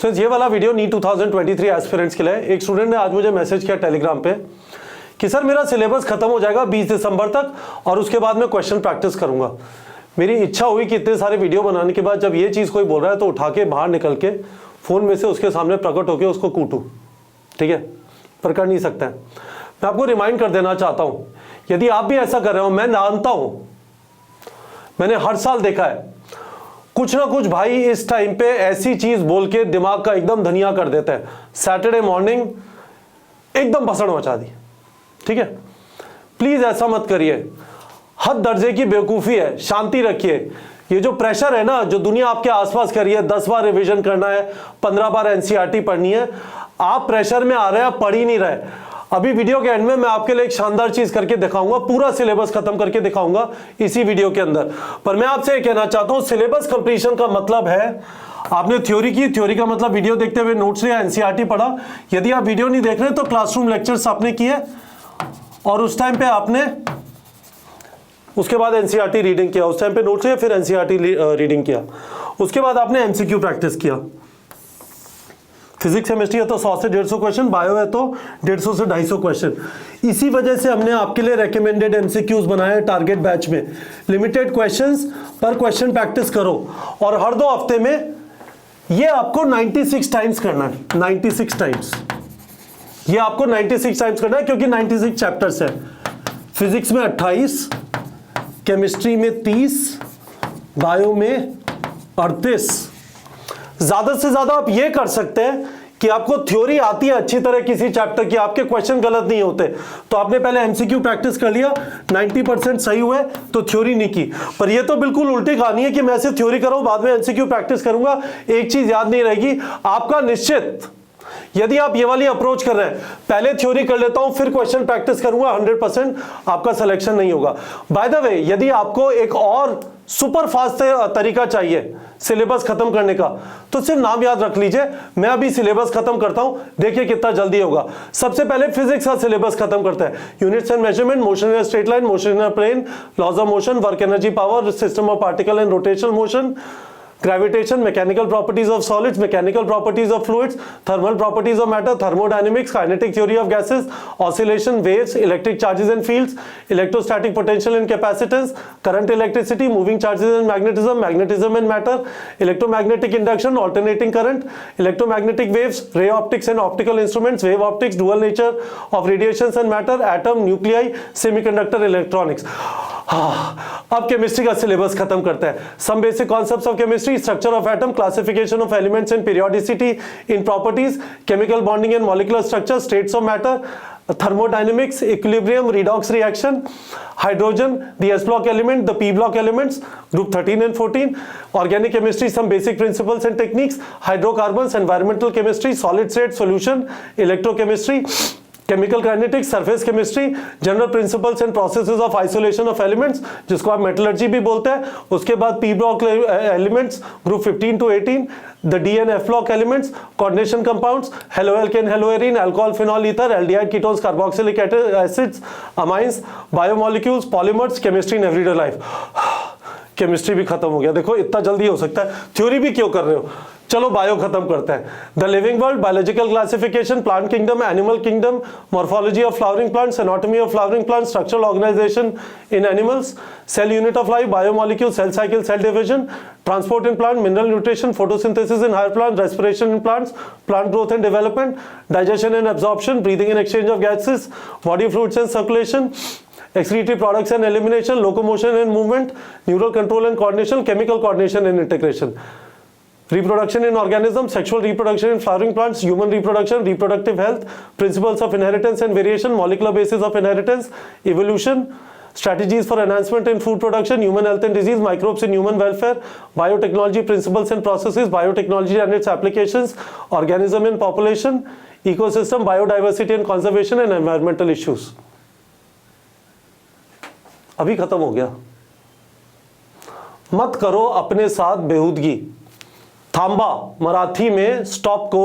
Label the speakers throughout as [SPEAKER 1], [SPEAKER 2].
[SPEAKER 1] ये वाला video NEET 2023 aspirants के लिए। एक स्टूडेंट ने आज मुझे मैसेज किया टेलीग्राम पे कि सर मेरा सिलेबस खत्म हो जाएगा 20 दिसंबर तक और उसके बाद मैं क्वेश्चन प्रैक्टिस करूंगा। मेरी इच्छा हुई कि इतने सारे वीडियो बनाने के बाद जब ये चीज़ कोई बोल रहा है तो उठा के बाहर निकल के फ़ोन में से उसके सामने प्रकट होकर उसको कूटूँ, ठीक है, पर कर नहीं सकता है। मैं आपको रिमाइंड कर देना चाहता हूँ, यदि आप भी ऐसा कर रहे हो, मैं जानता हूँ, मैंने हर साल देखा है कुछ ना कुछ भाई इस टाइम पे ऐसी चीज बोल के दिमाग का एकदम धनिया कर देते हैं। सैटरडे मॉर्निंग एकदम भसड़ मचा दी, ठीक है। प्लीज ऐसा मत करिए, हद दर्जे की बेवकूफी है, शांति रखिए। ये जो प्रेशर है ना, जो दुनिया आपके आसपास कर रही है, 10 बार रिवीजन करना है, 15 बार एनसीईआरटी पढ़नी है, आप प्रेशर में आ रहे हैं, पढ़ ही नहीं रहे। अभी वीडियो के एंड में मैं आपके लिए एक शानदार चीज करके दिखाऊंगा, पूरा सिलेबस खत्म करके दिखाऊंगा इसी वीडियो के अंदर। पर मैं आपसे ये कहना चाहता हूं, सिलेबस कंप्लीशन का मतलब है आपने थ्योरी की, थ्योरी का मतलब वीडियो देखते हुए नोट्स लिया, एनसीईआरटी पढ़ा। यदि आप वीडियो नहीं देख रहे तो क्लासरूम लेक्चर्स आपने किए और उस टाइम पे आपने उसके बाद एनसीईआरटी रीडिंग किया, उस टाइम पे नोट्स लिया, फिर एनसीईआरटी रीडिंग किया, उसके बाद आपने एमसीक्यू प्रैक्टिस किया। फिजिक्स केमिस्ट्री है तो 100 से 150 क्वेश्चन, बायो है तो 150 से 250 क्वेश्चन। इसी वजह से हमने आपके लिए रेकमेंडेड एमसीक्यूज बनाए टारगेट बैच में। लिमिटेड क्वेश्चंस पर क्वेश्चन प्रैक्टिस करो और हर 2 हफ्ते में ये आपको 96 टाइम्स करना है। 96 टाइम्स ये आपको 96 टाइम्स करना है, क्योंकि 96 चैप्टर्स है। फिजिक्स में 28, केमिस्ट्री में 30, बायो में 38। ज्यादा से ज्यादा आप ये कर सकते हैं कि आपको थ्योरी आती है अच्छी तरह किसी चैप्टर की, आपके क्वेश्चन गलत नहीं होते, तो आपने पहले एमसीक्यू प्रैक्टिस कर लिया, 90% सही हुए तो थ्योरी नहीं की। पर ये तो बिल्कुल उल्टी कहानी है कि मैं सिर्फ थ्योरी करूं बाद में एमसीक्यू प्रैक्टिस करूंगा, एक चीज याद नहीं रहेगी आपका निश्चित। यदि आप ये वाली अप्रोच कर रहे हैं, पहले थ्योरी कर लेता हूं फिर क्वेश्चन प्रैक्टिस करूंगा, 100% आपका सिलेक्शन नहीं होगा। बाय द वे, यदि आपको एक और सुपर फास्ट तरीका चाहिए सिलेबस खत्म करने का, तो सिर्फ नाम याद रख लीजिए, मैं अभी सिलेबस खत्म करता हूं, देखिए कितना जल्दी होगा। सबसे पहले फिजिक्स का सिलेबस खत्म करते हैं। Units and measurement, motion in straight line, motion in plane, laws of motion, work energy power, system of particle and rotational motion, gravitation, mechanical properties of solids, mechanical properties of fluids, thermal properties of matter, thermodynamics, kinetic theory of gases, oscillation, waves, electric charges and fields, electrostatic potential and capacitance, current electricity, moving charges and magnetism, magnetism and matter, electromagnetic induction, alternating current, electromagnetic waves, ray optics and optical instruments, wave optics, dual nature of radiations and matter, atom, nuclei, semiconductor, electronics। अब chemistry का syllabus खत्म करते हैं। Some basic concepts of chemistry, structure of atom, classification of elements and periodicity in properties, chemical bonding and molecular structure, states of matter, thermodynamics, equilibrium, redox reaction, hydrogen, the s block element, the p block elements, group 13 and 14, organic chemistry, some basic principles and techniques, hydrocarbons, environmental chemistry, solid state solution, electrochemistry, chemical kinetics, surface chemistry, general principles and processes of isolation of elements, जिसको आप metallurgy भी बोलते हैं। उसके बाद P block elements, group 15 to 18, the D and F block elements, coordination compounds, haloalkane, haloarene, alcohol, phenol, ether, aldehyde, ketones, carboxylic acids, amines, biomolecules, polymers, chemistry in everyday life. Chemistry भी खत्म हो गया, देखो इतना जल्दी हो सकता है, थ्योरी भी क्यों कर रहे हो। चलो बायो खत्म करते हैं। The living world, biological classification, plant kingdom, animal kingdom, morphology of flowering plants, anatomy of flowering plants, structural organisation in animals, cell unit of life, biomolecule, cell cycle, cell division, transport in plant, mineral nutrition, photosynthesis in higher plant, respiration in plants, plant growth and development, digestion and absorption, breathing and exchange of gases, body fluids and circulation, excretory products and elimination, locomotion and movement, neural control and coordination, chemical coordination and integration, reproduction in organisms, sexual reproduction in flowering plants, human reproduction, reproductive health, principles of inheritance and variation, molecular basis of inheritance, evolution, strategies for enhancement in food production, human health and disease, microbes in human welfare, biotechnology, principles and processes, biotechnology and its applications, organism and population, ecosystem, biodiversity and conservation, and environmental issues। अभी खत्म हो गया। मत करो अपने साथ बेहूदगी। थांबा, मराठी में स्टॉप को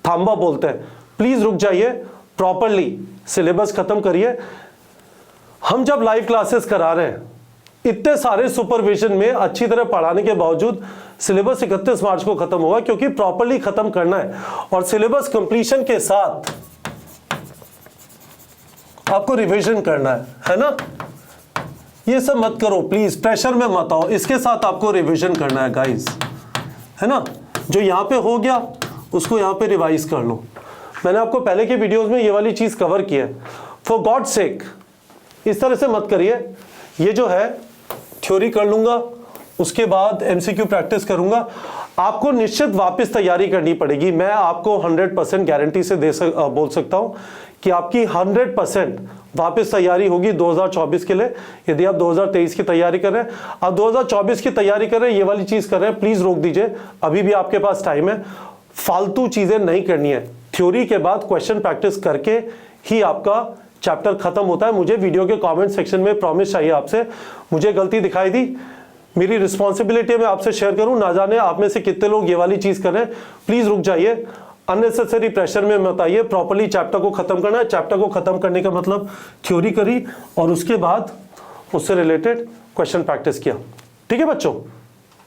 [SPEAKER 1] थांबा बोलते हैं। प्लीज रुक जाइए, प्रॉपरली सिलेबस खत्म करिए। हम जब लाइव क्लासेस करा रहे हैं इतने सारे सुपरविजन में अच्छी तरह पढ़ाने के बावजूद सिलेबस 31 मार्च को खत्म होगा, क्योंकि प्रॉपर्ली खत्म करना है और सिलेबस कंप्लीशन के साथ आपको रिवीजन करना है ना। ये सब मत करो प्लीज, प्रेशर में मत आओ, इसके साथ आपको रिवीजन करना है गाइस, है ना। जो यहाँ पे हो गया उसको यहाँ पे रिवाइज कर लो। मैंने आपको पहले के वीडियोस में ये वाली चीज कवर की है। फॉर गॉड सेक इस तरह से मत करिए। ये जो है थ्योरी कर लूंगा, उसके बाद एमसीक्यू प्रैक्टिस करूंगा। आपको निश्चित वापस तैयारी करनी पड़ेगी। मैं आपको 100% गारंटी से बोल सकता हूं कि आपकी 100% वापस तैयारी होगी 2024 के लिए। यदि आप 2023 की तैयारी कर रहे हैं, आप 2024 की तैयारी कर रहे हैं, ये वाली चीज कर रहे हैं, प्लीज रोक दीजिए, अभी भी आपके पास टाइम है। फालतू चीजें नहीं करनी है। थ्योरी के बाद क्वेश्चन प्रैक्टिस करके ही आपका चैप्टर खत्म होता है। मुझे वीडियो के कमेंट सेक्शन में प्रॉमिस चाहिए आपसे, मुझे गलती दिखाई दी, मेरी रिस्पॉन्सिबिलिटी है मैं आपसे शेयर करूं। ना जाने आप में से कितने लोग ये वाली चीज कर रहे हैं। प्लीज रुक जाइए, अननेसेसरी प्रेशर में मत आइए। प्रॉपर्ली चैप्टर को खत्म करना है। चैप्टर को खत्म करने का मतलब थ्योरी करी और उसके बाद उससे रिलेटेड क्वेश्चन प्रैक्टिस किया। ठीक है बच्चों।